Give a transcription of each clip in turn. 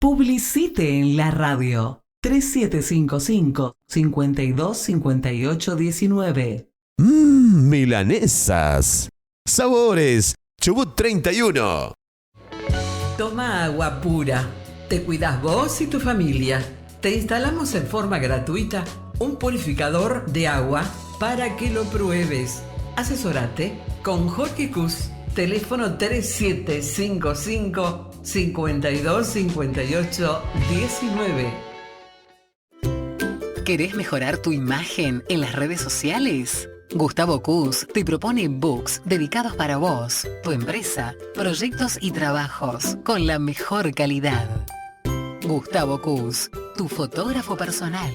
Publicite en la radio 3755-525819. Milanesas. Sabores. Chubut 31. Toma agua pura. Te cuidas vos y tu familia. Te instalamos en forma gratuita un purificador de agua para que lo pruebes. Asesorate con Jorge Cus. Teléfono 3755-525819. ¿Querés mejorar tu imagen en las redes sociales? Gustavo Cus te propone books dedicados para vos, tu empresa, proyectos y trabajos con la mejor calidad. Gustavo Cus, tu fotógrafo personal.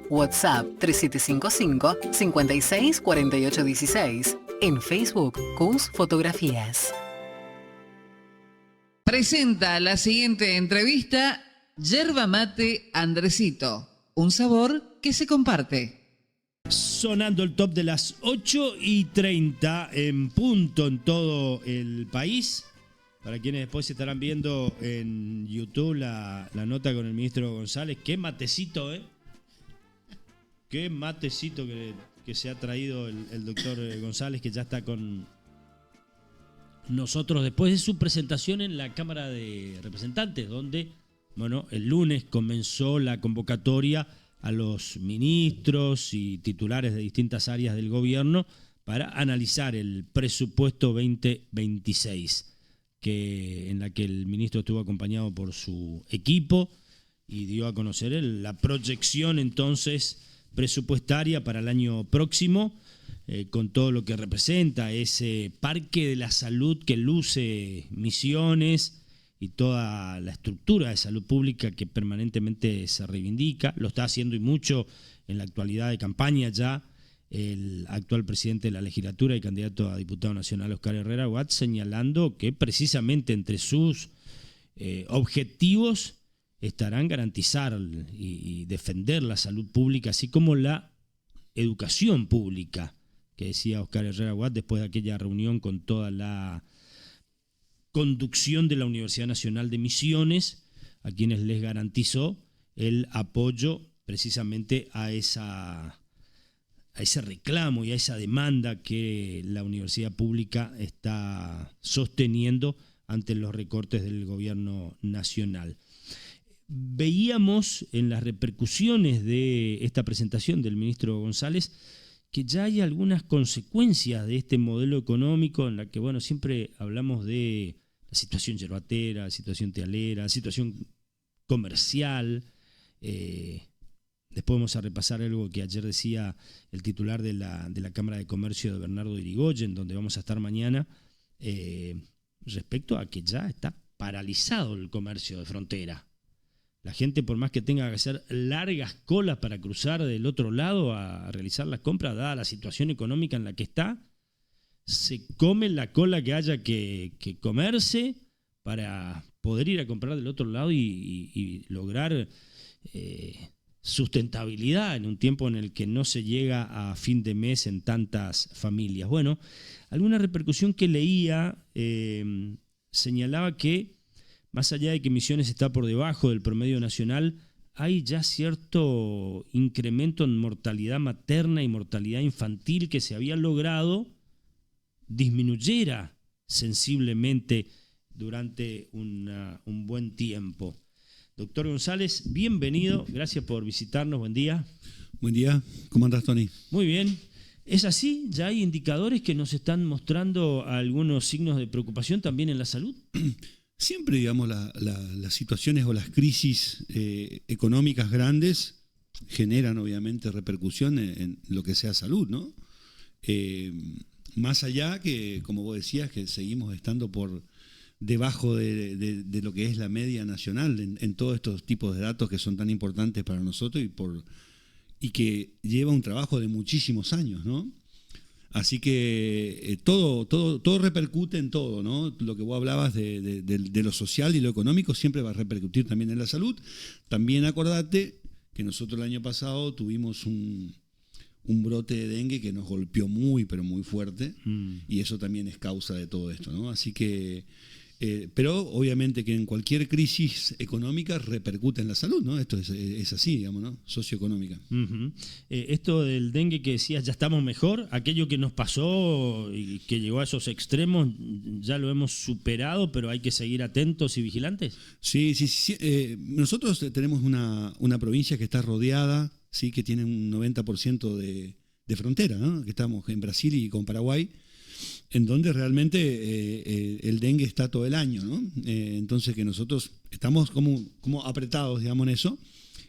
WhatsApp 3755-564816. En Facebook, Cus Fotografías. Presenta la siguiente entrevista, Yerba Mate Andresito. Un sabor que se comparte. Sonando el top de las 8:30 en punto en todo el país. Para quienes después estarán viendo en YouTube la nota con el ministro González. Qué matecito, ¿eh? Qué matecito que se ha traído el doctor González, que ya está con nosotros después de su presentación en la Cámara de Representantes, donde, bueno, el lunes comenzó la convocatoria a los ministros y titulares de distintas áreas del gobierno para analizar el presupuesto 2026, en la que el ministro estuvo acompañado por su equipo y dio a conocer la proyección entonces presupuestaria para el año próximo, con todo lo que representa ese parque de la salud que luce Misiones y toda la estructura de salud pública que permanentemente se reivindica. Lo está haciendo y mucho en la actualidad de campaña ya el actual presidente de la legislatura y candidato a diputado nacional, Oscar Herrera Watt, señalando que precisamente entre sus objetivos estarán garantizar y defender la salud pública, así como la educación pública, que decía Oscar Herrera Watt después de aquella reunión con toda la conducción de la Universidad Nacional de Misiones, a quienes les garantizó el apoyo precisamente a ese reclamo y a esa demanda que la universidad pública está sosteniendo ante los recortes del gobierno nacional. Veíamos en las repercusiones de esta presentación del ministro González que ya hay algunas consecuencias de este modelo económico en la que, bueno, siempre hablamos de la situación yerbatera, la situación tealera, la situación comercial. Después vamos a repasar algo que ayer decía el titular de la Cámara de Comercio de Bernardo Irigoyen, donde vamos a estar mañana, respecto a que ya está paralizado el comercio de frontera. La gente, por más que tenga que hacer largas colas para cruzar del otro lado a realizar las compras, dada la situación económica en la que está, se come la cola que haya que comerse para poder ir a comprar del otro lado y lograr sustentabilidad en un tiempo en el que no se llega a fin de mes en tantas familias. Bueno, alguna repercusión que leía señalaba que más allá de que Misiones está por debajo del promedio nacional, hay ya cierto incremento en mortalidad materna y mortalidad infantil que se había logrado disminuyera sensiblemente durante un buen tiempo. Doctor González, bienvenido, gracias por visitarnos, buen día. Buen día, ¿cómo andás, Tony? Muy bien. ¿Es así? ¿Ya hay indicadores que nos están mostrando algunos signos de preocupación también en la salud? Siempre, digamos, las situaciones o las crisis económicas grandes generan, obviamente, repercusión en lo que sea salud, ¿no? Más allá que, como vos decías, que seguimos estando por debajo de lo que es la media nacional en todos estos tipos de datos que son tan importantes para nosotros y que lleva un trabajo de muchísimos años, ¿no? Así que todo repercute en todo, ¿no? Lo que vos hablabas de lo social y lo económico siempre va a repercutir también en la salud. También acordate que nosotros el año pasado tuvimos un brote de dengue que nos golpeó muy, pero muy fuerte, y eso también es causa de todo esto, ¿no? Así que Pero obviamente que en cualquier crisis económica repercute en la salud, ¿no? Esto es así, digamos, ¿no? Socioeconómica. Ujú. Esto del dengue que decías, ya estamos mejor, aquello que nos pasó y que llegó a esos extremos, ya lo hemos superado, pero hay que seguir atentos y vigilantes. Sí. Nosotros tenemos una provincia que está rodeada, sí, que tiene un 90% de frontera, ¿no? Que estamos en Brasil y con Paraguay, en donde realmente el dengue está todo el año, ¿no? Entonces que nosotros estamos como apretados, digamos, en eso.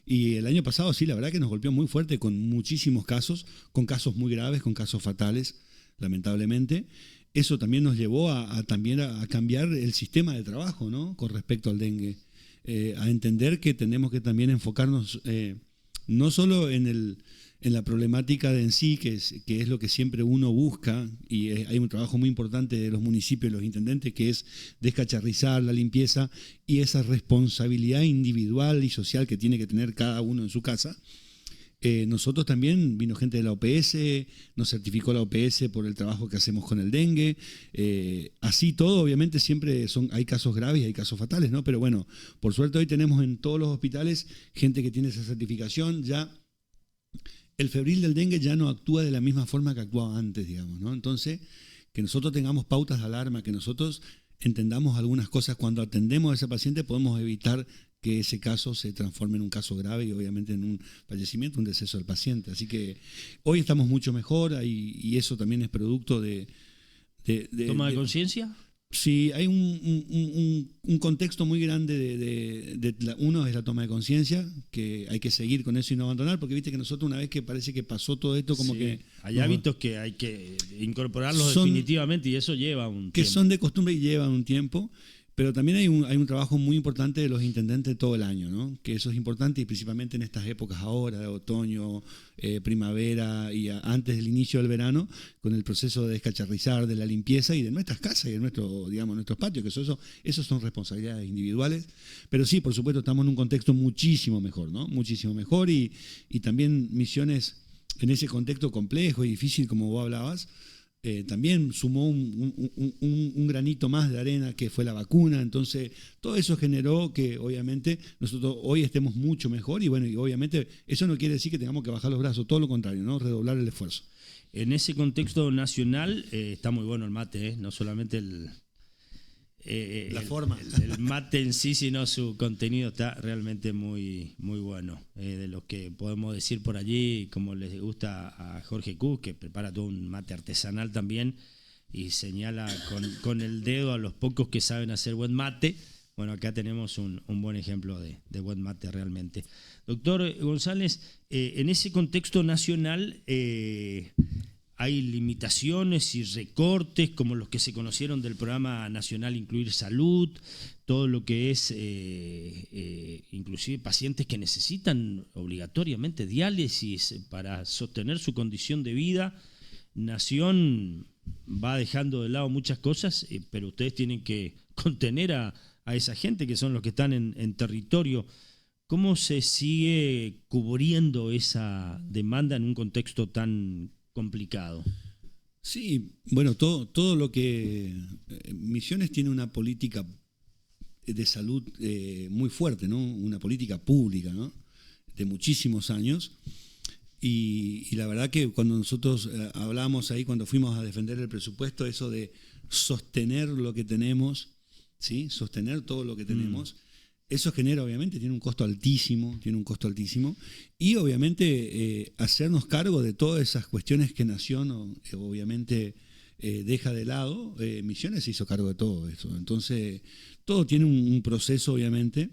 Y el año pasado sí, la verdad que nos golpeó muy fuerte con muchísimos casos, con casos muy graves, con casos fatales, lamentablemente. Eso también nos llevó también a cambiar el sistema de trabajo, ¿no? Con respecto al dengue. A entender que tenemos que también enfocarnos no solo en la problemática de en sí, que es lo que siempre uno busca, y hay un trabajo muy importante de los municipios y los intendentes, que es descacharrizar la limpieza y esa responsabilidad individual y social que tiene que tener cada uno en su casa. Nosotros también, vino gente de la OPS, nos certificó la OPS por el trabajo que hacemos con el dengue. Así todo, obviamente siempre hay casos graves y hay casos fatales, ¿no? Pero bueno, por suerte hoy tenemos en todos los hospitales gente que tiene esa certificación. Ya el febril del dengue ya no actúa de la misma forma que actuaba antes, digamos, ¿no? Entonces, que nosotros tengamos pautas de alarma, que nosotros entendamos algunas cosas cuando atendemos a ese paciente, podemos evitar que ese caso se transforme en un caso grave y obviamente en un fallecimiento, un deceso del paciente. Así que hoy estamos mucho mejor y eso también es producto de ¿Toma de conciencia? Sí, hay un contexto muy grande uno es la toma de conciencia, que hay que seguir con eso y no abandonar, porque viste que nosotros una vez que parece que pasó todo esto, como Sí, que... hay hábitos que hay que incorporarlos definitivamente y eso lleva un que tiempo. son de costumbre y llevan un tiempo, pero también hay un trabajo muy importante de los intendentes todo el año, ¿no? Que eso es importante y principalmente en estas épocas ahora, de otoño, primavera y antes del inicio del verano, con el proceso de descacharrizar, de la limpieza y de nuestras casas y de nuestros patios, que esos son responsabilidades individuales. Pero sí, por supuesto, estamos en un contexto muchísimo mejor, ¿no? Muchísimo mejor y también Misiones en ese contexto complejo y difícil, como vos hablabas, también sumó un granito más de arena que fue la vacuna. Entonces todo eso generó que obviamente nosotros hoy estemos mucho mejor y bueno, y obviamente eso no quiere decir que tengamos que bajar los brazos, todo lo contrario, ¿no? Redoblar el esfuerzo. En ese contexto nacional está muy bueno el mate, no solamente la forma. El mate en sí, sino su contenido está realmente muy, muy bueno. De lo que podemos decir por allí, como les gusta a Jorge Cus, que prepara todo un mate artesanal también y señala con el dedo a los pocos que saben hacer buen mate. Bueno, acá tenemos un buen ejemplo de buen mate realmente. Doctor González, en ese contexto nacional... hay limitaciones y recortes como los que se conocieron del programa nacional Incluir Salud, todo lo que es inclusive pacientes que necesitan obligatoriamente diálisis para sostener su condición de vida. Nación va dejando de lado muchas cosas, pero ustedes tienen que contener a esa gente que son los que están en territorio. ¿Cómo se sigue cubriendo esa demanda en un contexto tan complicado? Sí, bueno, todo lo que... Misiones tiene una política de salud muy fuerte, ¿no? Una política pública, ¿no? De muchísimos años. Y la verdad que cuando nosotros hablamos ahí, cuando fuimos a defender el presupuesto, eso de sostener lo que tenemos, ¿sí? Sostener todo lo que tenemos. Eso genera, obviamente, tiene un costo altísimo, y obviamente hacernos cargo de todas esas cuestiones que Nación obviamente deja de lado. Misiones se hizo cargo de todo eso. Entonces, todo tiene un proceso, obviamente,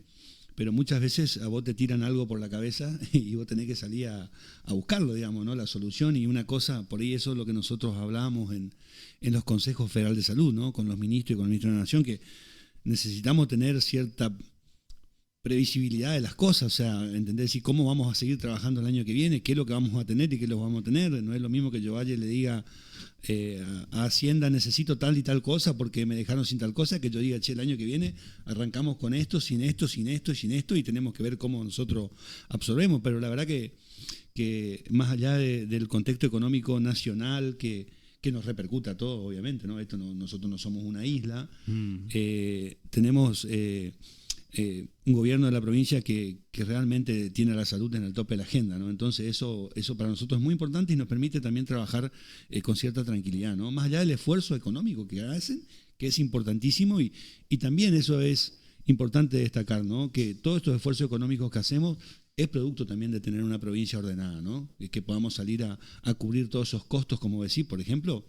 pero muchas veces a vos te tiran algo por la cabeza y vos tenés que salir a buscarlo, digamos, ¿no? La solución. Y una cosa, por ahí eso es lo que nosotros hablamos en los consejos federales de salud, ¿no? Con los ministros y con el ministro de la Nación, que necesitamos tener cierta previsibilidad de las cosas, o sea, entender si cómo vamos a seguir trabajando el año que viene, qué es lo que vamos a tener y qué lo vamos a tener. No es lo mismo que yo vaya y le diga a Hacienda necesito tal y tal cosa porque me dejaron sin tal cosa, que yo diga, che, el año que viene arrancamos con esto, sin esto, sin esto y sin esto, y tenemos que ver cómo nosotros absorbemos. Pero la verdad que más allá del contexto económico nacional que que nos repercute a todos, obviamente, ¿no? Nosotros no somos una isla. Tenemos un gobierno de la provincia que realmente tiene la salud en el tope de la agenda, ¿no? Entonces eso para nosotros es muy importante y nos permite también trabajar con cierta tranquilidad, ¿no? Más allá del esfuerzo económico que hacen, que es importantísimo, y también eso es importante destacar, ¿no? Que todos estos esfuerzos económicos que hacemos es producto también de tener una provincia ordenada, ¿no? Que podamos salir a cubrir todos esos costos, como decir, por ejemplo,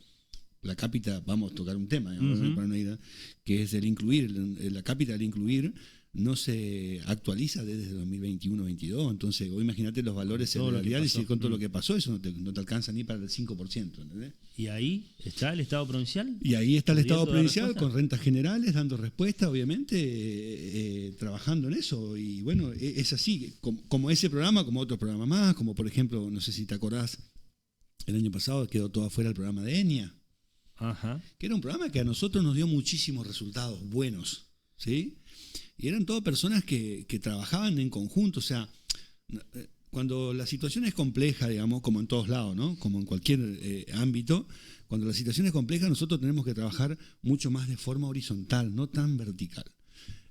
la cápita, vamos a tocar un tema, digamos, que es el incluir, la cápita del incluir no se actualiza desde 2021-22, entonces vos imagínate los valores salariales y con todo lo que pasó, eso no te alcanza ni para el 5%, ¿entendés? ¿Y ahí está el Estado provincial? Y ahí está el Estado provincial con rentas generales, dando respuesta, obviamente, trabajando en eso. Y bueno, es así, como ese programa, como otros programas más, como por ejemplo, no sé si te acordás, el año pasado quedó todo afuera el programa de ENIA, que era un programa que a nosotros nos dio muchísimos resultados buenos, ¿sí? Y eran todas personas que trabajaban en conjunto, o sea, cuando la situación es compleja, digamos, como en todos lados, ¿no? Como en cualquier ámbito, cuando la situación es compleja, nosotros tenemos que trabajar mucho más de forma horizontal, no tan vertical.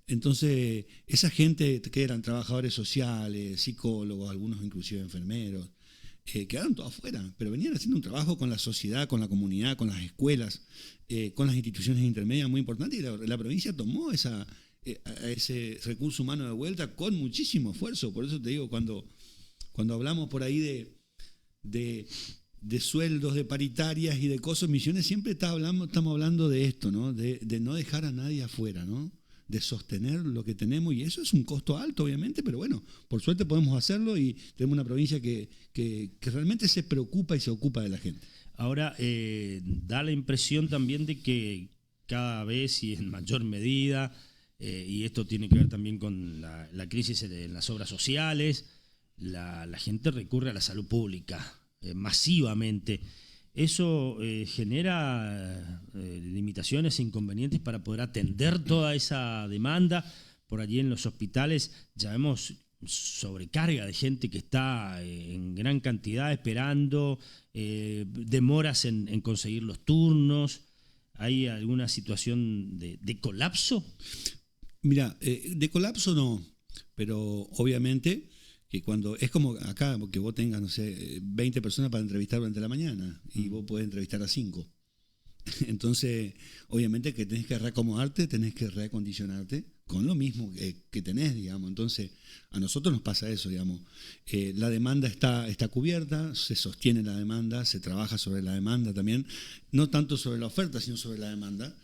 Entonces, esa gente que eran trabajadores sociales, psicólogos, algunos inclusive enfermeros, quedaron todos afuera, pero venían haciendo un trabajo con la sociedad, con la comunidad, con las escuelas, con las instituciones intermedias muy importantes, y la provincia tomó a ese recurso humano de vuelta con muchísimo esfuerzo. Por eso te digo, cuando hablamos por ahí de sueldos, de paritarias y de cosas, Misiones siempre estamos hablando de esto, ¿no? De no dejar a nadie afuera, ¿no? De sostener lo que tenemos, y eso es un costo alto, obviamente, pero bueno, por suerte podemos hacerlo y tenemos una provincia que realmente se preocupa y se ocupa de la gente. Ahora, da la impresión también de que cada vez y en mayor medida, y esto tiene que ver también con la crisis en las obras sociales, la gente recurre a la salud pública masivamente. Eso genera limitaciones e inconvenientes para poder atender toda esa demanda. Por allí en los hospitales ya vemos sobrecarga de gente que está en gran cantidad esperando, demoras en conseguir los turnos. ¿Hay alguna situación de colapso? Mira, de colapso no, pero obviamente que cuando es como acá, que vos tengas, no sé, 20 personas para entrevistar durante la mañana y vos podés entrevistar a 5. Entonces, obviamente que tenés que reacomodarte, tenés que reacondicionarte con lo mismo que tenés, digamos. Entonces, a nosotros nos pasa eso, digamos. La demanda está cubierta, se sostiene la demanda, se trabaja sobre la demanda también, no tanto sobre la oferta, sino sobre la demanda.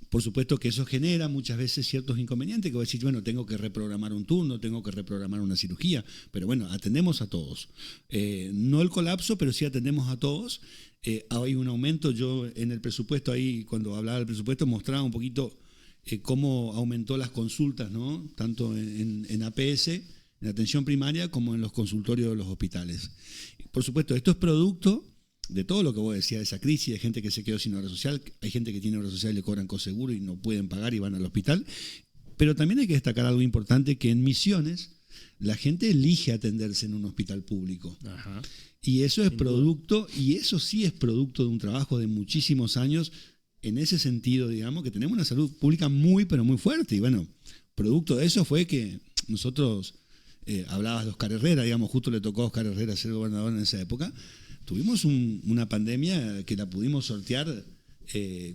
Por supuesto que eso genera muchas veces ciertos inconvenientes, que vos decís, bueno, tengo que reprogramar un turno, tengo que reprogramar una cirugía, pero bueno, atendemos a todos. No el colapso, pero sí atendemos a todos. Hay un aumento, yo en el presupuesto, ahí cuando hablaba del presupuesto mostraba un poquito cómo aumentó las consultas, ¿no? Tanto en APS, en atención primaria, como en los consultorios de los hospitales. Por supuesto, esto es producto de todo lo que vos decías, de esa crisis, de gente que se quedó sin obra social, hay gente que tiene obra social y le cobran coseguro y no pueden pagar y van al hospital, pero también hay que destacar algo importante, que en Misiones la gente elige atenderse en un hospital público. Ajá. Y eso es producto, y eso sí es producto de un trabajo de muchísimos años, en ese sentido, digamos, que tenemos una salud pública muy, pero muy fuerte, y bueno, producto de eso fue que nosotros, hablabas de Oscar Herrera, digamos, justo le tocó a Oscar Herrera ser gobernador en esa época. Tuvimos una pandemia que la pudimos sortear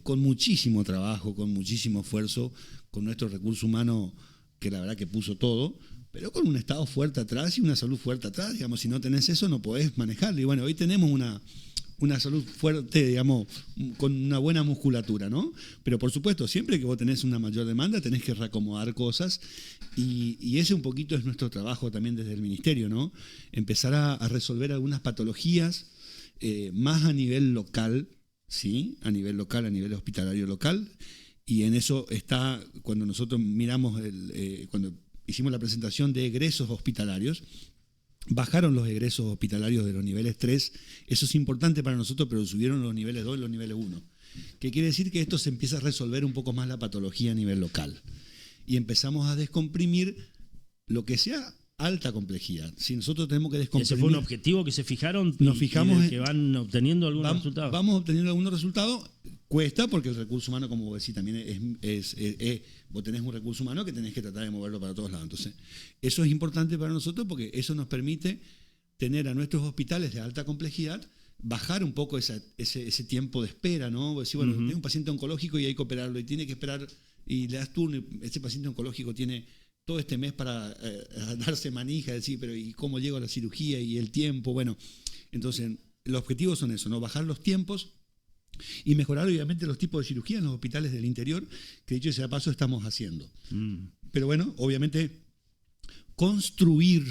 con muchísimo trabajo, con muchísimo esfuerzo, con nuestro recurso humano que la verdad que puso todo, pero con un Estado fuerte atrás y una salud fuerte atrás. Digamos, si no tenés eso no podés manejarlo. Y bueno, hoy tenemos una salud fuerte, digamos, con una buena musculatura, ¿no? Pero por supuesto, siempre que vos tenés una mayor demanda, tenés que reacomodar cosas, y ese un poquito es nuestro trabajo también desde el Ministerio, ¿no? Empezar a resolver algunas patologías más a nivel local, ¿sí? A nivel local, a nivel hospitalario local, y en eso está, cuando nosotros miramos, cuando hicimos la presentación de egresos hospitalarios, bajaron los egresos hospitalarios de los niveles 3, eso es importante para nosotros, pero subieron los niveles 2 y los niveles 1. ¿Qué quiere decir? Que esto se empieza a resolver un poco más la patología a nivel local. Y empezamos a descomprimir lo que sea alta complejidad. Si nosotros tenemos que ¿Ese descomprimir... fue un objetivo que se fijaron Nos fijamos que van obteniendo algunos resultados? Vamos obteniendo algunos resultados. Cuesta porque el recurso humano, como vos decís, también vos tenés un recurso humano que tenés que tratar de moverlo para todos lados. Entonces, eso es importante para nosotros porque eso nos permite tener a nuestros hospitales de alta complejidad, bajar un poco ese tiempo de espera, ¿no? Decir, bueno, tengo un paciente oncológico y hay que operarlo y tiene que esperar y le das turno, ese paciente oncológico tiene todo este mes para darse manija, decir, pero ¿y cómo llego a la cirugía y el tiempo? Bueno, entonces los objetivos son eso, ¿no? Bajar los tiempos y mejorar obviamente los tipos de cirugía en los hospitales del interior, que dicho sea paso estamos haciendo. Pero bueno, obviamente construir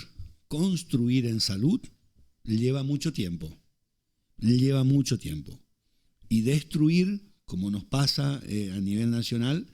en salud lleva mucho tiempo. Y destruir, como nos pasa a nivel nacional,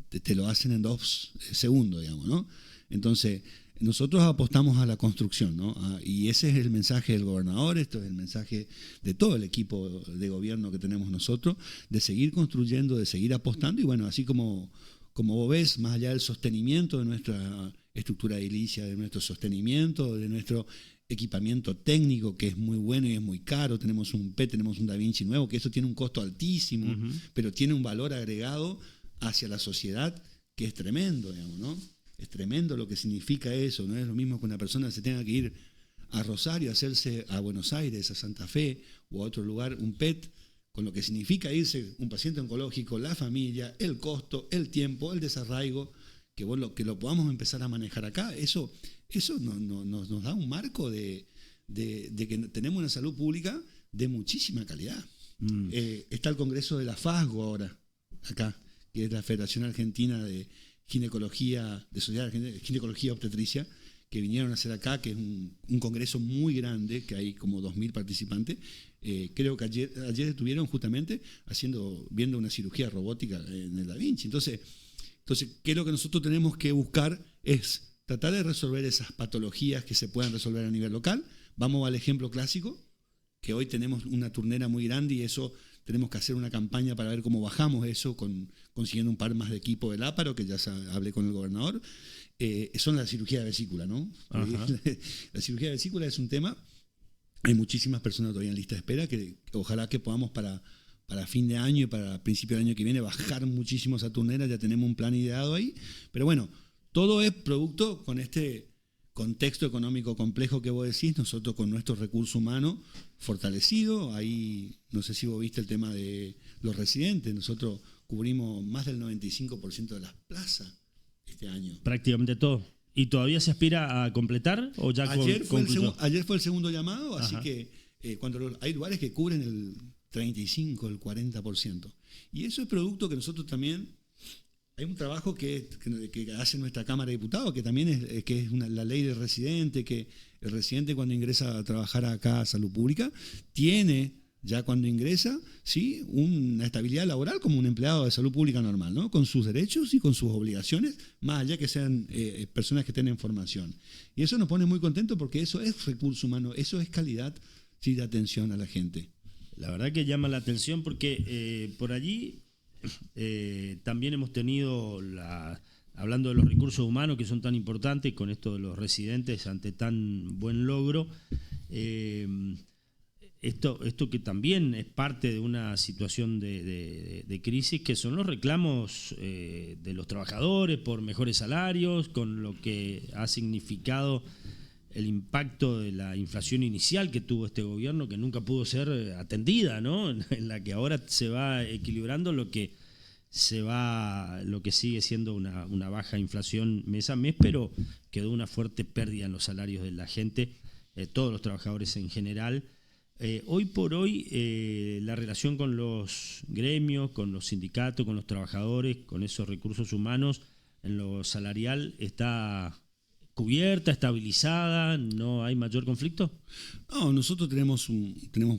te lo hacen en 2 segundos, digamos, ¿no? Entonces, nosotros apostamos a la construcción, ¿no? Y ese es el mensaje del gobernador, esto es el mensaje de todo el equipo de gobierno que tenemos nosotros, de seguir construyendo, de seguir apostando, y bueno, así como vos ves, más allá del sostenimiento de nuestra estructura edilicia, de nuestro sostenimiento, de nuestro equipamiento técnico, que es muy bueno y es muy caro, tenemos un PET, tenemos un Da Vinci nuevo, que eso tiene un costo altísimo, pero tiene un valor agregado hacia la sociedad que es tremendo, digamos, ¿no? Es tremendo lo que significa eso, no es lo mismo que una persona se tenga que ir a Rosario, a hacerse a Buenos Aires, a Santa Fe o a otro lugar, un PET, con lo que significa irse un paciente oncológico, la familia, el costo, el tiempo, el desarraigo, que lo podamos empezar a manejar acá, eso nos da un marco de que tenemos una salud pública de muchísima calidad. Está el Congreso de la FASGO ahora, acá, que es la Federación Argentina de Ginecología, de Sociedad Argentina de Ginecología Obstetricia, que vinieron a hacer acá, que es un congreso muy grande, que hay como 2.000 participantes. Creo que ayer estuvieron justamente viendo una cirugía robótica en el Da Vinci. Entonces, ¿qué es lo que nosotros tenemos que buscar? Es tratar de resolver esas patologías que se puedan resolver a nivel local. Vamos al ejemplo clásico, que hoy tenemos una turnera muy grande y eso tenemos que hacer una campaña para ver cómo bajamos eso, consiguiendo un par más de equipo del Áparo, que ya hablé con el gobernador. Son la cirugía de vesícula, ¿no? La cirugía de vesícula es un tema, hay muchísimas personas todavía en lista de espera, que ojalá que podamos para fin de año y para principio del año que viene bajar muchísimo esa turnera, ya tenemos un plan ideado ahí, pero bueno, todo es producto con este contexto económico complejo que vos decís, nosotros con nuestro recurso humano fortalecido, ahí no sé si vos viste el tema de los residentes, nosotros cubrimos más del 95% de las plazas este año. Prácticamente todo. ¿Y todavía se aspira a completar o ya ayer fue el segundo llamado, Ajá. así que hay lugares que cubren el 35, el 40%. Y eso es producto que nosotros también... Hay un trabajo que hace nuestra Cámara de Diputados, que también es la ley del residente, que el residente cuando ingresa a trabajar acá a Salud Pública tiene ya cuando ingresa, ¿sí?, una estabilidad laboral como un empleado de salud pública normal, ¿no?, con sus derechos y con sus obligaciones, más allá que sean personas que tienen formación. Y eso nos pone muy contentos porque eso es recurso humano, eso es calidad, sí, de atención a la gente. La verdad que llama la atención porque por allí también hemos tenido, hablando de los recursos humanos que son tan importantes, con esto de los residentes ante tan buen logro, esto que también es parte de una situación de crisis, que son los reclamos de los trabajadores por mejores salarios, con lo que ha significado el impacto de la inflación inicial que tuvo este gobierno, que nunca pudo ser atendida, ¿no? En la que ahora se va equilibrando lo que sigue siendo una baja inflación mes a mes, pero quedó una fuerte pérdida en los salarios de la gente, todos los trabajadores en general. Hoy por hoy la relación con los gremios, con los sindicatos, con los trabajadores, con esos recursos humanos en lo salarial está cubierta, estabilizada, ¿no hay mayor conflicto? No, nosotros tenemos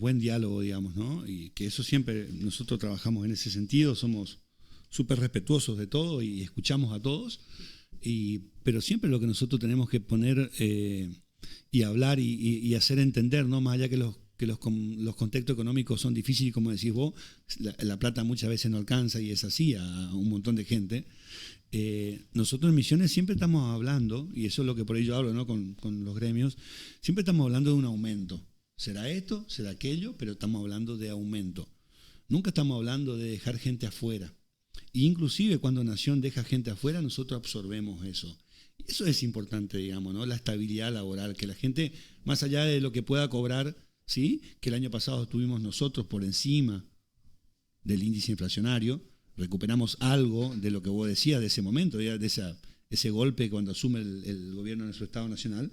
buen diálogo, digamos, ¿no? Y que eso siempre, nosotros trabajamos en ese sentido, somos súper respetuosos de todo y escuchamos a todos, pero siempre lo que nosotros tenemos que poner y hablar y hacer entender, ¿no?, más allá que los contextos económicos son difíciles, como decís vos, la plata muchas veces no alcanza y es así a un montón de gente. Nosotros en Misiones siempre estamos hablando, y eso es lo que por ahí yo hablo, ¿no? con los gremios, siempre estamos hablando de un aumento. Será esto, será aquello, pero estamos hablando de aumento. Nunca estamos hablando de dejar gente afuera. E inclusive cuando Nación deja gente afuera, nosotros absorbemos eso. Eso es importante, digamos, ¿no? La estabilidad laboral, que la gente, más allá de lo que pueda cobrar, ¿sí? Que el año pasado estuvimos nosotros por encima del índice inflacionario, recuperamos algo de lo que vos decías de ese momento, de ese golpe cuando asume el gobierno de nuestro Estado Nacional.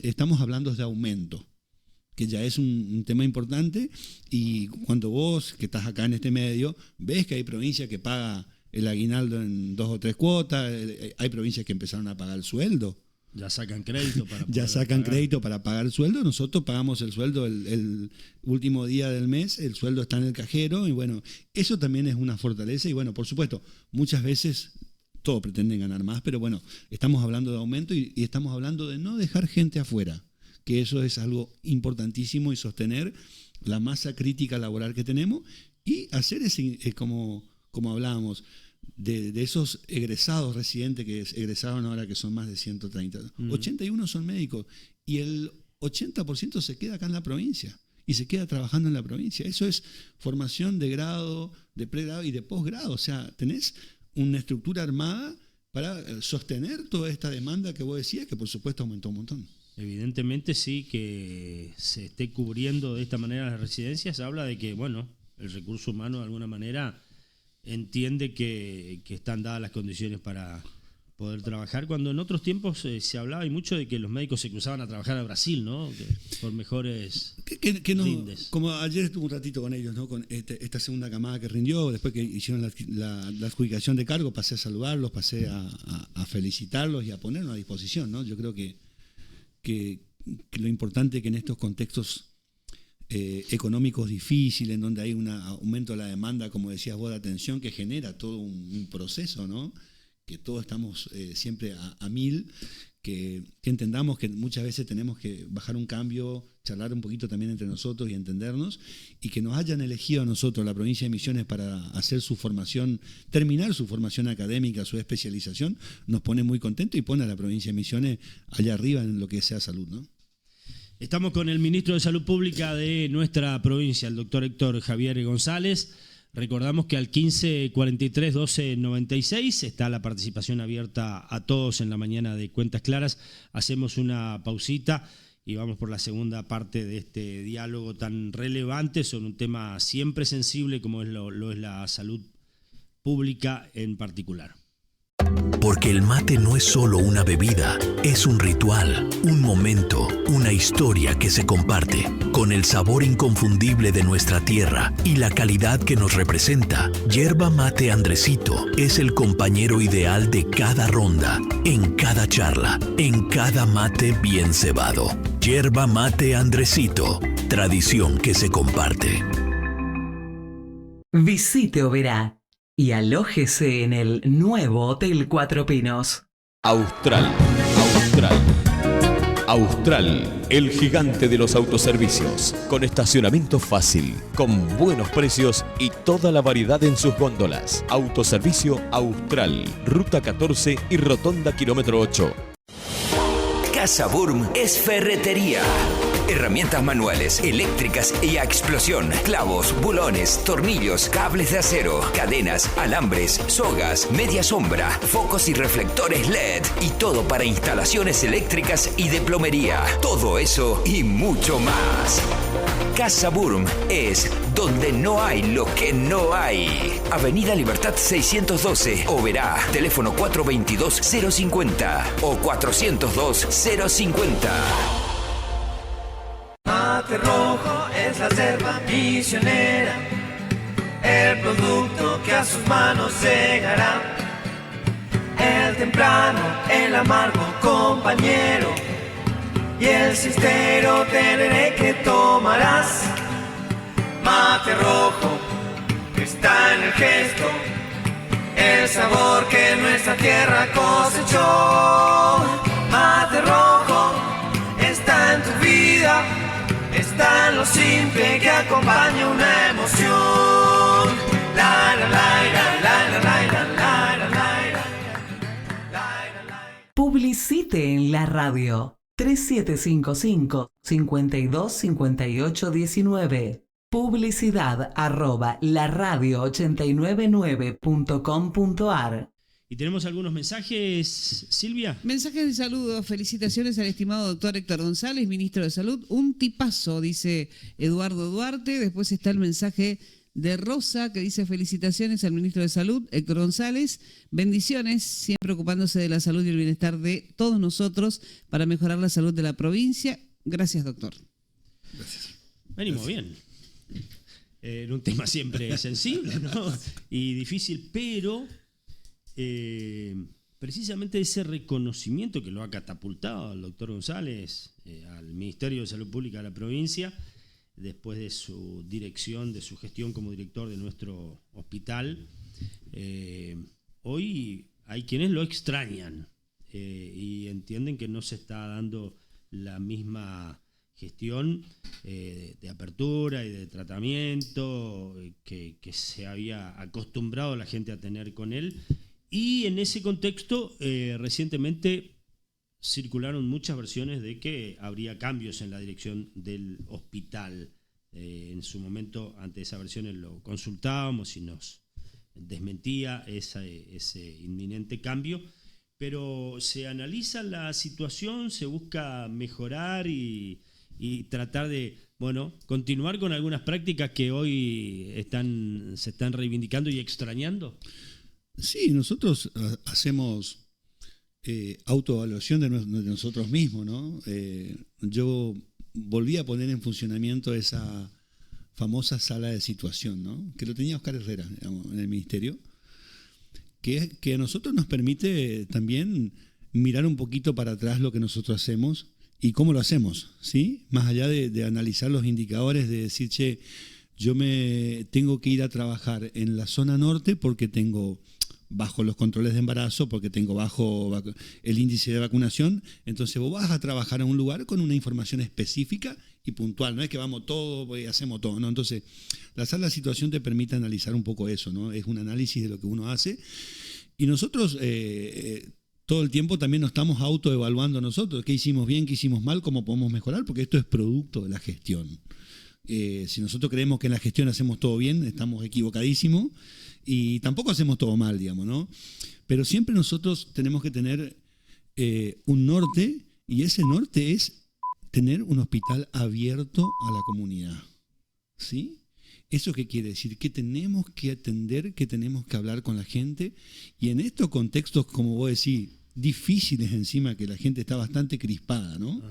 Estamos hablando de aumento, que ya es un tema importante, y cuando vos, que estás acá en este medio, ves que hay provincias que pagan el aguinaldo en 2 o 3 cuotas, hay provincias que empezaron a pagar el sueldo. Ya sacan crédito para ya sacan crédito para pagar el sueldo. Nosotros pagamos el sueldo el último día del mes, el sueldo está en el cajero, y bueno, eso también es una fortaleza. Y bueno, por supuesto, muchas veces todos pretenden ganar más, pero bueno, estamos hablando de aumento y estamos hablando de no dejar gente afuera, que eso es algo importantísimo, y sostener la masa crítica laboral que tenemos y hacer ese, como hablábamos, de esos egresados residentes que egresaron ahora, que son más de 130. 81 son médicos y el 80% se queda acá en la provincia y se queda trabajando en la provincia. Eso es formación de grado, de pregrado y de posgrado. O sea, tenés una estructura armada para sostener toda esta demanda que vos decías, que por supuesto aumentó un montón. Evidentemente sí, que se esté cubriendo de esta manera las residencias, habla de que, bueno, el recurso humano de alguna manera entiende que están dadas las condiciones para poder trabajar, cuando en otros tiempos se hablaba y mucho de que los médicos se cruzaban a trabajar a Brasil, ¿no? Que por mejores rindes. Como ayer estuve un ratito con ellos, ¿no? Con esta segunda camada que rindió, después que hicieron la adjudicación de cargo, pasé a saludarlos, pasé a felicitarlos y a ponernos a disposición, ¿no? Yo creo que lo importante es que en estos contextos económicos difíciles, en donde hay un aumento de la demanda, como decías vos, de atención, que genera todo un proceso, ¿no? Que todos estamos siempre a 1000, que entendamos que muchas veces tenemos que bajar un cambio, charlar un poquito también entre nosotros y entendernos, y que nos hayan elegido a nosotros, la provincia de Misiones, para hacer su formación, terminar su formación académica, su especialización, nos pone muy contentos y pone a la provincia de Misiones allá arriba en lo que sea salud, ¿no? Estamos con el ministro de Salud Pública de nuestra provincia, el doctor Héctor Javier González. Recordamos que al 1543-1296 está la participación abierta a todos en la mañana de Cuentas Claras. Hacemos una pausita y vamos por la segunda parte de este diálogo tan relevante sobre un tema siempre sensible como lo es la salud pública en particular. Porque el mate no es solo una bebida, es un ritual, un momento, una historia que se comparte. Con el sabor inconfundible de nuestra tierra y la calidad que nos representa, Yerba Mate Andresito es el compañero ideal de cada ronda, en cada charla, en cada mate bien cebado. Yerba Mate Andresito, tradición que se comparte. Visite Oberá y alójese en el nuevo Hotel Cuatro Pinos. Austral, el gigante de los autoservicios, con estacionamiento fácil, con buenos precios y toda la variedad en sus góndolas. Autoservicio Austral, Ruta 14 y Rotonda Kilómetro 8. Casa Burm es ferretería. Herramientas manuales, eléctricas y a explosión, clavos, bulones, tornillos, cables de acero, cadenas, alambres, sogas, media sombra, focos y reflectores LED y todo para instalaciones eléctricas y de plomería. Todo eso y mucho más. Casa Burm es donde no hay lo que no hay. Avenida Libertad 612, Oberá, teléfono 422-050 o 402-050. Mate rojo es la yerba misionera, el producto que a sus manos llegará. El temprano, el amargo compañero y el cistero tereré que tomarás. Mate rojo está en el gesto, el sabor que nuestra tierra cosechó. Mate rojo está en tu vida, está Publicite en la radio. 3755-525819. Publicidad@laradio899.com.ar. Y tenemos algunos mensajes, Silvia. Mensajes de saludos, felicitaciones al estimado doctor Héctor González, ministro de Salud. Un tipazo, dice Eduardo Duarte. Después está el mensaje de Rosa, que dice felicitaciones al ministro de Salud, Héctor González. Bendiciones, siempre ocupándose de la salud y el bienestar de todos nosotros para mejorar la salud de la provincia. Gracias, doctor. Gracias. Venimos bien. En un tema siempre sensible, ¿no? Y difícil, pero precisamente ese reconocimiento que lo ha catapultado al doctor González, al Ministerio de Salud Pública de la provincia, después de su dirección, de su gestión como director de nuestro hospital. Hoy hay quienes lo extrañan y entienden que no se está dando la misma gestión de apertura y de tratamiento que se había acostumbrado la gente a tener con él. Y en ese contexto, recientemente circularon muchas versiones de que habría cambios en la dirección del hospital. En su momento, ante esas versiones lo consultábamos y nos desmentía ese inminente cambio, pero se analiza la situación, se busca mejorar y tratar de, continuar con algunas prácticas que hoy se están reivindicando y extrañando. Sí, nosotros hacemos autoevaluación de nosotros mismos, ¿no? Yo volví a poner en funcionamiento esa famosa sala de situación, ¿no? Que lo tenía Oscar Herrera, digamos, en el ministerio, que a nosotros nos permite también mirar un poquito para atrás lo que nosotros hacemos y cómo lo hacemos, ¿sí? Más allá de analizar los indicadores, de decir, che, yo me tengo que ir a trabajar en la zona norte porque tengo bajo los controles de embarazo, porque tengo bajo el índice de vacunación, entonces vos vas a trabajar en un lugar con una información específica y puntual, no es que vamos todo y hacemos todo, ¿no? Entonces, la sala de situación te permite analizar un poco eso, ¿no? Es un análisis de lo que uno hace y nosotros todo el tiempo también nos estamos autoevaluando nosotros, qué hicimos bien, qué hicimos mal, cómo podemos mejorar, porque esto es producto de la gestión. Si nosotros creemos que en la gestión hacemos todo bien, estamos equivocadísimos y tampoco hacemos todo mal, digamos, ¿no? Pero siempre nosotros tenemos que tener un norte y ese norte es tener un hospital abierto a la comunidad, ¿sí? ¿Eso qué quiere decir? Que tenemos que atender, que tenemos que hablar con la gente y en estos contextos, como vos decís, difíciles encima, que la gente está bastante crispada, ¿no?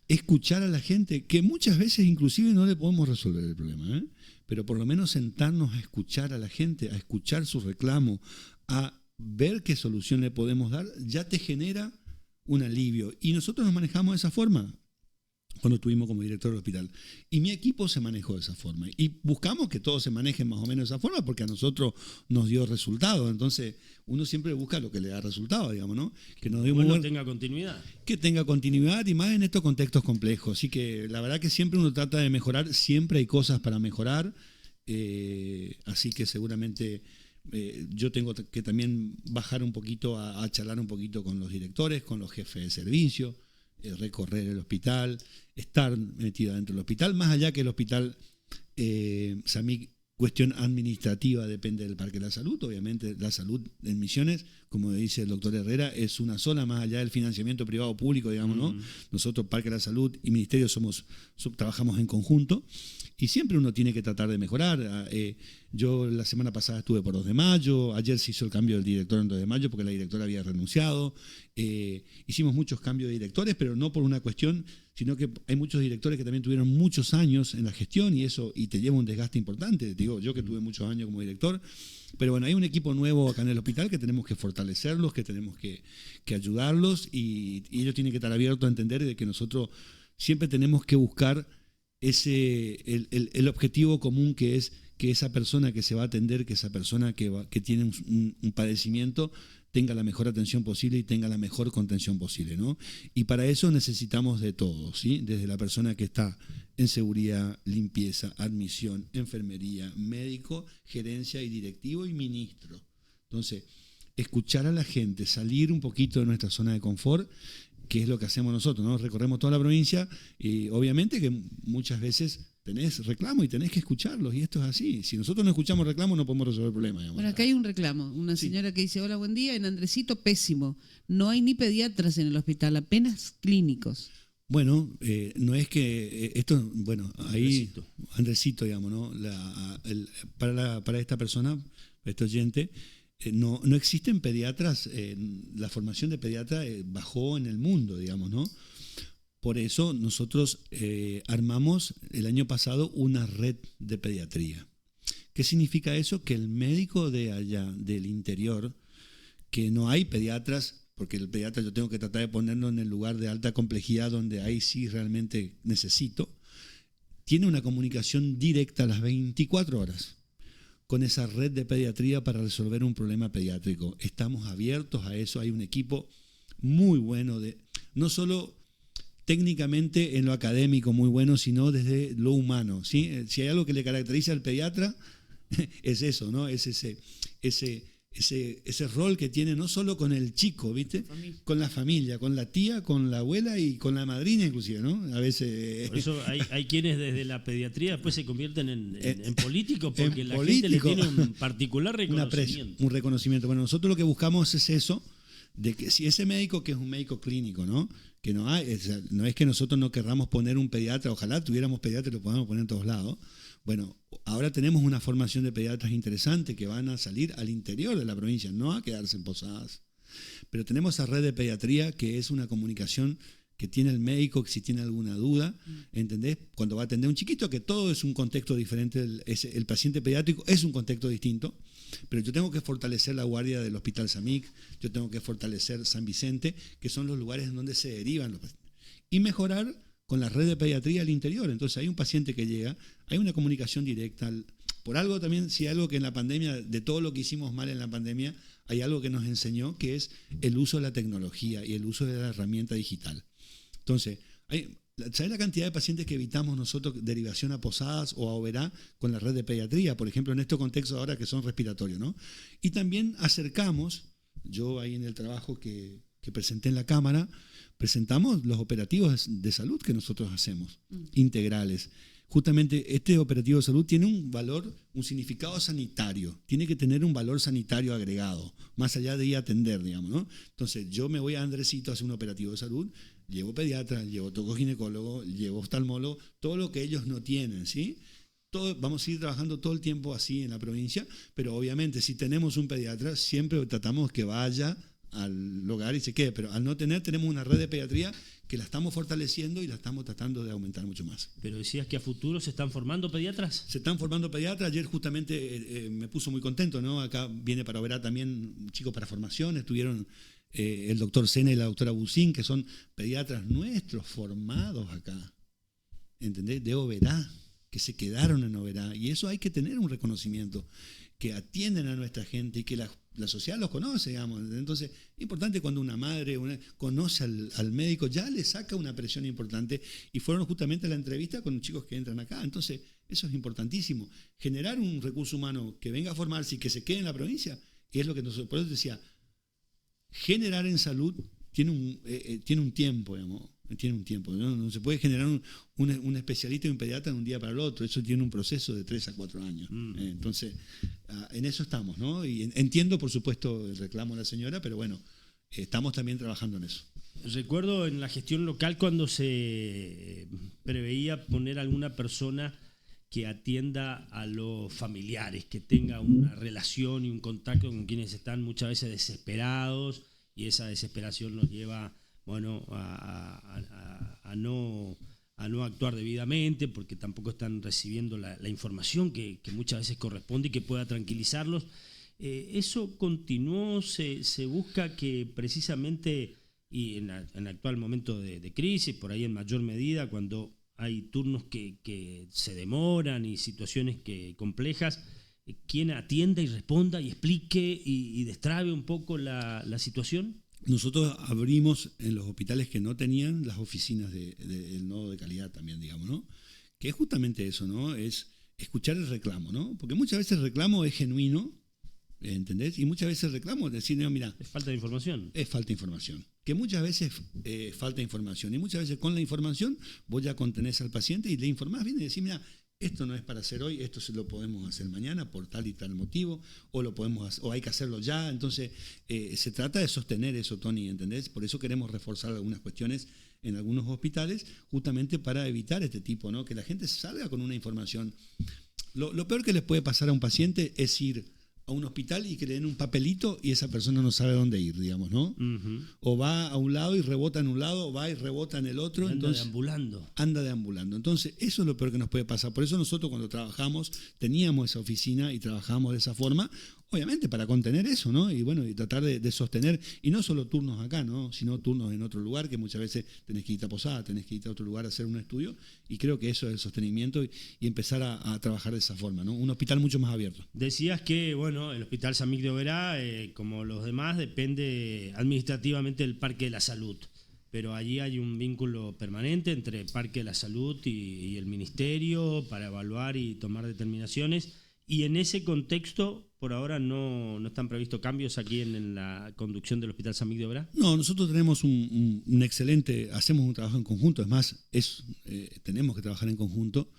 Escuchar a la gente, que muchas veces inclusive no le podemos resolver el problema, ¿eh? Pero por lo menos sentarnos a escuchar a la gente, a escuchar su reclamo, a ver qué solución le podemos dar, ya te genera un alivio. Y nosotros nos manejamos de esa forma cuando estuvimos como director del hospital. Y mi equipo se manejó de esa forma. Y buscamos que todos se manejen más o menos de esa forma porque a nosotros nos dio resultado. Entonces, uno siempre busca lo que le da resultado, digamos, ¿no? Que nos dé tenga continuidad. Que tenga continuidad y más en estos contextos complejos. Así que la verdad que siempre uno trata de mejorar, siempre hay cosas para mejorar. Así que seguramente yo tengo que también bajar un poquito a charlar un poquito con los directores, con los jefes de servicio, recorrer el hospital, estar metido dentro del hospital, más allá que el hospital, a mí cuestión administrativa depende del Parque de la Salud, obviamente la salud en Misiones, como dice el doctor Herrera, es una sola, más allá del financiamiento privado público, digamos, ¿no? Nosotros, Parque de la Salud y Ministerio, trabajamos en conjunto y siempre uno tiene que tratar de mejorar. Yo la semana pasada estuve por 2 de mayo, ayer se hizo el cambio del director en 2 de mayo porque la directora había renunciado. Hicimos muchos cambios de directores, pero no por una cuestión, sino que hay muchos directores que también tuvieron muchos años en la gestión y te lleva un desgaste importante. Te digo, yo que tuve muchos años como director, pero bueno, hay un equipo nuevo acá en el hospital que tenemos que fortalecerlos, que tenemos que ayudarlos y ellos tienen que estar abiertos a entender de que nosotros siempre tenemos que buscar el objetivo común que es que esa persona que se va a atender, que esa persona que tiene un padecimiento tenga la mejor atención posible y tenga la mejor contención posible, ¿no? Y para eso necesitamos de todo, ¿sí? Desde la persona que está en seguridad, limpieza, admisión, enfermería, médico, gerencia y directivo y ministro. Entonces, escuchar a la gente, salir un poquito de nuestra zona de confort, que es lo que hacemos nosotros, ¿no? Recorremos toda la provincia y obviamente que muchas veces tenés reclamo y tenés que escucharlos, y esto es así. Si nosotros no escuchamos reclamos no podemos resolver el problema. Digamos. Bueno, acá hay un reclamo. Una señora que dice, hola, buen día, en Andresito pésimo. No hay ni pediatras en el hospital, apenas clínicos. Bueno, no es que esto, bueno, ahí Andresito, digamos, ¿no? Para esta persona, para este oyente, no existen pediatras, la formación de pediatra bajó en el mundo, digamos, ¿no? Por eso nosotros armamos el año pasado una red de pediatría. ¿Qué significa eso? Que el médico de allá, del interior, que no hay pediatras, porque el pediatra yo tengo que tratar de ponerlo en el lugar de alta complejidad donde ahí sí realmente necesito, tiene una comunicación directa a las 24 horas con esa red de pediatría para resolver un problema pediátrico. Estamos abiertos a eso, hay un equipo muy bueno, no solo técnicamente en lo académico muy bueno, sino desde lo humano, ¿sí? Si hay algo que le caracteriza al pediatra, es eso, ¿no? Es ese rol que tiene no solo con el chico, ¿viste? Con la familia, con la tía, con la abuela y con la madrina inclusive, ¿no? A veces... Por eso hay quienes desde la pediatría después se convierten en políticos porque la gente le tiene un particular reconocimiento. Un reconocimiento. Bueno, nosotros lo que buscamos es eso, de que si ese médico, que es un médico clínico, ¿no? Que no hay, no es que nosotros no querramos poner un pediatra, ojalá tuviéramos pediatra y lo podamos poner en todos lados. Bueno, ahora tenemos una formación de pediatras interesante que van a salir al interior de la provincia, no a quedarse en Posadas. Pero tenemos esa red de pediatría que es una comunicación que tiene el médico, que si tiene alguna duda, ¿entendés? Cuando va a atender a un chiquito, que todo es un contexto diferente, el paciente pediátrico es un contexto distinto, pero yo tengo que fortalecer la guardia del Hospital Samic, yo tengo que fortalecer San Vicente, que son los lugares en donde se derivan los pacientes, y mejorar con la red de pediatría al interior. Entonces hay un paciente que llega, hay una comunicación directa. Por algo también, si algo que en la pandemia, de todo lo que hicimos mal en la pandemia, hay algo que nos enseñó, que es el uso de la tecnología y el uso de la herramienta digital. Entonces, ¿sabes la cantidad de pacientes que evitamos nosotros derivación a Posadas o a Oberá con la red de pediatría? Por ejemplo, en estos contextos ahora que son respiratorios, ¿no? Y también acercamos, yo ahí en el trabajo que presenté en la Cámara, presentamos los operativos de salud que nosotros hacemos, integrales. Justamente este operativo de salud tiene un valor, un significado sanitario, tiene que tener un valor sanitario agregado, más allá de ir a atender, digamos, ¿no? Entonces, yo me voy a Andresito a hacer un operativo de salud, llevo pediatra, llevo tocoginecólogo, llevo oftalmólogo, todo lo que ellos no tienen, ¿sí? Vamos a ir trabajando todo el tiempo así en la provincia, pero obviamente si tenemos un pediatra, siempre tratamos que vaya al hogar y se quede, pero al no tener, tenemos una red de pediatría que la estamos fortaleciendo y la estamos tratando de aumentar mucho más. Pero decías que a futuro se están formando pediatras. Se están formando pediatras. Ayer justamente me puso muy contento, ¿no? Acá viene para Oberá también chicos para formación, estuvieron el doctor Sena y la doctora Bucín, que son pediatras nuestros formados acá, ¿entendés? De Oberá, que se quedaron en Oberá, y eso hay que tener un reconocimiento, que atienden a nuestra gente y que la sociedad los conoce, digamos. Entonces, es importante cuando una madre conoce al médico, ya le saca una presión importante, y fueron justamente a la entrevista con chicos que entran acá. Entonces, eso es importantísimo. Generar un recurso humano que venga a formarse y que se quede en la provincia, y es lo que nosotros, por eso decía, generar en salud tiene un tiempo, digamos. Tiene un tiempo, no se puede generar un especialista y un pediatra de un día para el otro, eso tiene un proceso de 3 a 4 años. Entonces, en eso estamos, ¿no? Y entiendo, por supuesto, el reclamo de la señora, pero bueno, estamos también trabajando en eso. Recuerdo en la gestión local cuando se preveía poner alguna persona que atienda a los familiares, que tenga una relación y un contacto con quienes están muchas veces desesperados, y esa desesperación nos lleva, bueno, a no actuar debidamente porque tampoco están recibiendo la información que muchas veces corresponde y que pueda tranquilizarlos. Eso continuó, se busca que precisamente, y en actual momento de crisis, por ahí en mayor medida, cuando hay turnos que se demoran y situaciones complejas, quien atienda y responda y explique y destrabe un poco la situación. Nosotros abrimos en los hospitales que no tenían las oficinas del nodo de calidad también, digamos, ¿no? Que es justamente eso, ¿no? Es escuchar el reclamo, ¿no? Porque muchas veces el reclamo es genuino, ¿entendés? Y muchas veces el reclamo es decir, no, mira, Es falta de información. es falta de información. Que muchas veces falta información. Y muchas veces con la información vos ya contenés al paciente y le informás bien y decís, mira, esto no es para hacer hoy, esto se lo podemos hacer mañana por tal y tal motivo, o hay que hacerlo ya. Entonces, se trata de sostener eso, Tony, ¿entendés? Por eso queremos reforzar algunas cuestiones en algunos hospitales, justamente para evitar este tipo, ¿no? Que la gente salga con una información. Lo peor que les puede pasar a un paciente es ir a un hospital y que le den un papelito y esa persona no sabe dónde ir, digamos, ¿no? Ujú. O va a un lado y rebota en un lado, o va y rebota en el otro. Anda Entonces, deambulando. anda deambulando. Entonces, eso es lo peor que nos puede pasar. Por eso nosotros cuando trabajamos, teníamos esa oficina y trabajábamos de esa forma, obviamente para contener eso, ¿no? Y bueno, y tratar de sostener, y no solo turnos acá, ¿no? Sino turnos en otro lugar, que muchas veces tenés que ir a Posada, tenés que ir a otro lugar a hacer un estudio, y creo que eso es el sostenimiento y empezar a trabajar de esa forma, ¿no? Un hospital mucho más abierto. Decías que, bueno, el Hospital San Miguel de Oberá, como los demás, depende administrativamente del Parque de la Salud. Pero allí hay un vínculo permanente entre Parque de la Salud y el Ministerio para evaluar y tomar determinaciones. Y en ese contexto, por ahora, no están previstos cambios aquí en la conducción del Hospital San Miguel de Oberá. No, nosotros tenemos un excelente, hacemos un trabajo en conjunto, es más, tenemos que trabajar en conjunto.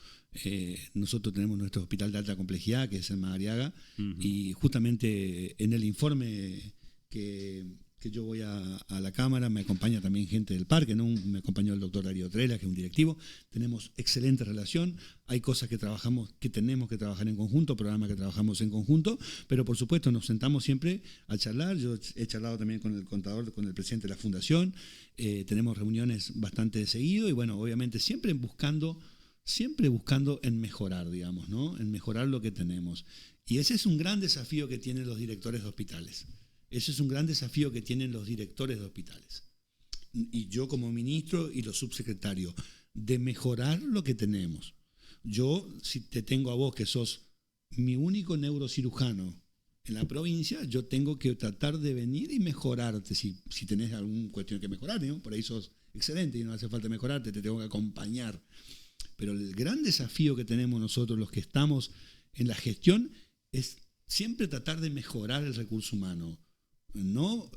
Nosotros tenemos nuestro hospital de alta complejidad, que es el Madariaga, y justamente en el informe que yo voy a la Cámara, me acompaña también gente del parque, ¿no? Me acompañó el doctor Darío Trela, que es un directivo. Tenemos excelente relación, hay cosas que tenemos que trabajar en conjunto, programas que trabajamos en conjunto, pero por supuesto nos sentamos siempre a charlar. Yo he charlado también con el contador, con el presidente de la fundación, tenemos reuniones bastante seguido y bueno, obviamente siempre buscando en mejorar, digamos, ¿no? En mejorar lo que tenemos. Y ese es un gran desafío que tienen los directores de hospitales. Ese es un gran desafío que tienen los directores de hospitales. Y yo como ministro y los subsecretarios, de mejorar lo que tenemos. Yo, si te tengo a vos que sos mi único neurocirujano en la provincia, yo tengo que tratar de venir y mejorarte. Si tenés alguna cuestión que mejorar, ¿no? Por ahí sos excelente y no hace falta mejorarte, te tengo que acompañar. Pero el gran desafío que tenemos nosotros, los que estamos en la gestión, es siempre tratar de mejorar el recurso humano. No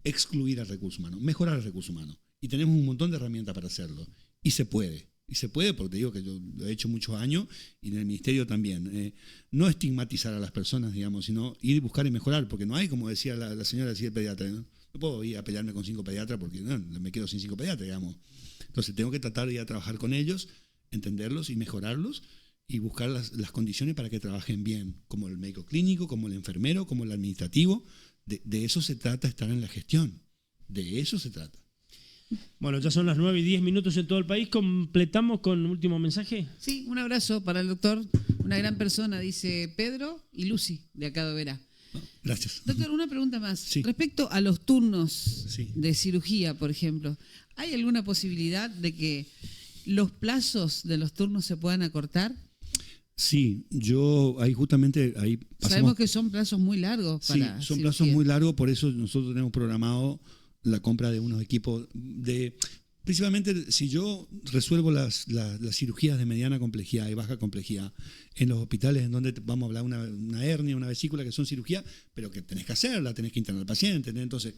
excluir al recurso humano, mejorar el recurso humano. Y tenemos un montón de herramientas para hacerlo. Y se puede. Y se puede porque te digo que yo lo he hecho muchos años y en el ministerio también. No estigmatizar a las personas, digamos, sino ir y buscar y mejorar. Porque no hay, como decía la señora, decía el pediatra, ¿no? No puedo ir a pelearme con 5 pediatras porque no, me quedo sin 5 pediatras, digamos. Entonces tengo que tratar de ir a trabajar con ellos, entenderlos y mejorarlos y buscar las condiciones para que trabajen bien, como el médico clínico, como el enfermero, como el administrativo. De eso se trata estar en la gestión, de eso se trata. Bueno, ya son las 9:10 en todo el país. ¿Completamos con un último mensaje? Sí, un abrazo para el doctor, una gran persona, dice Pedro y Lucy, de acá de Oberá. Gracias. Doctor, una pregunta más. Sí. Respecto a los turnos Sí. de cirugía, por ejemplo, ¿hay alguna posibilidad de que los plazos de los turnos se puedan acortar? Sí, yo ahí justamente ahí pasamos. Sabemos que son plazos muy largos para Sí, son cirugía. plazos muy largos, por eso nosotros tenemos programado la compra de unos equipos principalmente si yo resuelvo las cirugías de mediana complejidad y baja complejidad en los hospitales en donde vamos a hablar una hernia, una vesícula, que son cirugías, pero que tenés que hacerla, tenés que internar al paciente, ¿no? Entonces,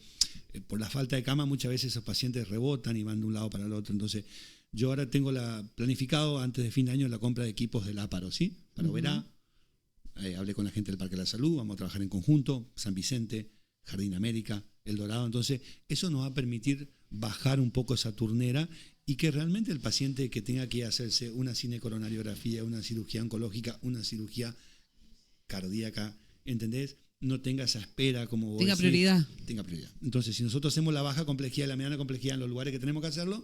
por la falta de cama muchas veces esos pacientes rebotan y van de un lado para el otro. Entonces, yo ahora tengo planificado antes de fin de año la compra de equipos del Áparo, ¿sí? Para Oberá. Hablé con la gente del Parque de la Salud, vamos a trabajar en conjunto, San Vicente, Jardín América, El Dorado. Entonces, eso nos va a permitir bajar un poco esa turnera y que realmente el paciente que tenga que hacerse una cinecoronariografía, una cirugía oncológica, una cirugía cardíaca, ¿entendés? No tenga esa espera como vos Tenga decís. prioridad. Tenga prioridad. Entonces, si nosotros hacemos la baja complejidad y la mediana complejidad en los lugares que tenemos que hacerlo,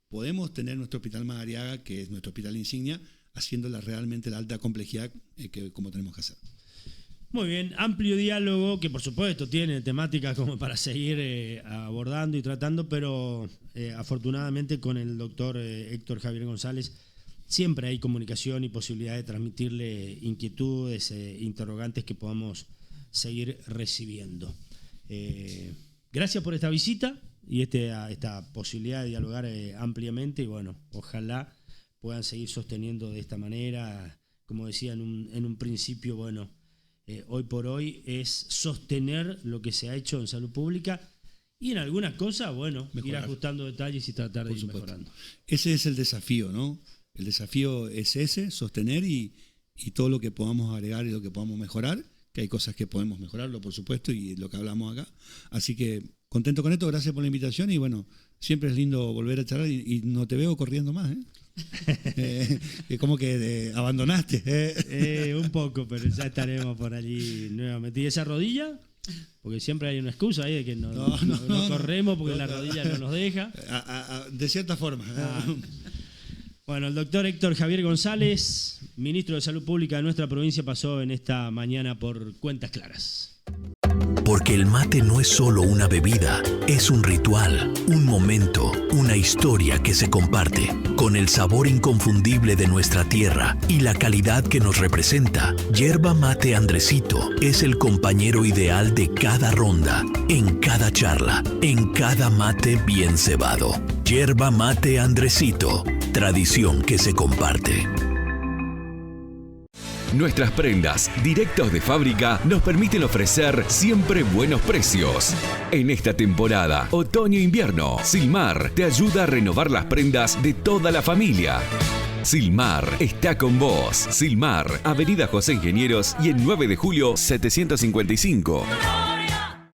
podemos tener nuestro hospital Madariaga, que es nuestro hospital insignia, haciéndola realmente la alta complejidad como tenemos que hacer. Muy bien, amplio diálogo que por supuesto tiene temáticas como para seguir abordando y tratando, pero afortunadamente con el doctor Héctor Javier González siempre hay comunicación y posibilidad de transmitirle inquietudes, interrogantes que podamos seguir recibiendo. Gracias por esta visita y esta posibilidad de dialogar ampliamente y bueno, ojalá puedan seguir sosteniendo de esta manera, como decía en un principio, bueno, hoy por hoy es sostener lo que se ha hecho en salud pública y en algunas cosas, bueno, Mejorar. ir ajustando detalles y tratar de ir mejorando. Ese es el desafío, ¿no? El desafío es ese, sostener y todo lo que podamos agregar y lo que podamos mejorar, que hay cosas que podemos mejorarlo, por supuesto, y lo que hablamos acá. Así que contento con esto, gracias por la invitación y bueno, siempre es lindo volver a charlar y no te veo corriendo más, como que abandonaste. Un poco, pero ya estaremos por allí nuevamente. ¿Y esa rodilla? Porque siempre hay una excusa ahí de que no corremos porque la rodilla no nos deja. De cierta forma. Bueno, el doctor Héctor Javier González, ministro de Salud Pública de nuestra provincia, pasó en esta mañana por Cuentas Claras. Porque el mate no es solo una bebida, es un ritual, un momento, una historia que se comparte. Con el sabor inconfundible de nuestra tierra y la calidad que nos representa, Yerba Mate Andresito es el compañero ideal de cada ronda, en cada charla, en cada mate bien cebado. Yerba Mate Andresito, tradición que se comparte. Nuestras prendas directos de fábrica nos permiten ofrecer siempre buenos precios. En esta temporada, otoño-invierno, Silmar te ayuda a renovar las prendas de toda la familia. Silmar está con vos. Silmar, Avenida José Ingenieros y el 9 de julio 755.